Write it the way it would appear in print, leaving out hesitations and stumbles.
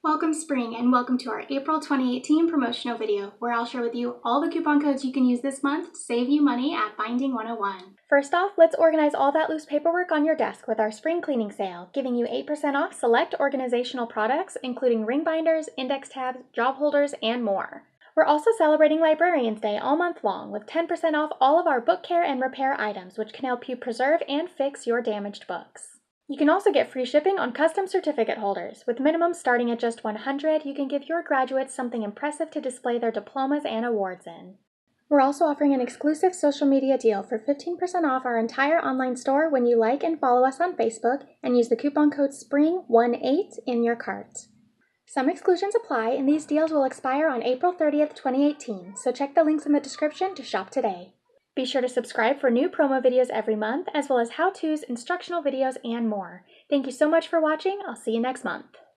Welcome spring and welcome to our April 2018 promotional video where I'll share with you all the coupon codes you can use this month to save you money at Binding101. First off, let's organize all that loose paperwork on your desk with our spring cleaning sale, giving you 8% off select organizational products including ring binders, index tabs, job holders, and more. We're also celebrating Librarians Day all month long with 10% off all of our book care and repair items, which can help you preserve and fix your damaged books. You can also get free shipping on custom certificate holders. With minimums starting at just $100, you can give your graduates something impressive to display their diplomas and awards in. We're also offering an exclusive social media deal for 15% off our entire online store when you like and follow us on Facebook and use the coupon code SPRING18 in your cart. Some exclusions apply, and these deals will expire on April 30th, 2018, so check the links in the description to shop today. Be sure to subscribe for new promo videos every month, as well as how-tos, instructional videos, and more. Thank you so much for watching. I'll see you next month.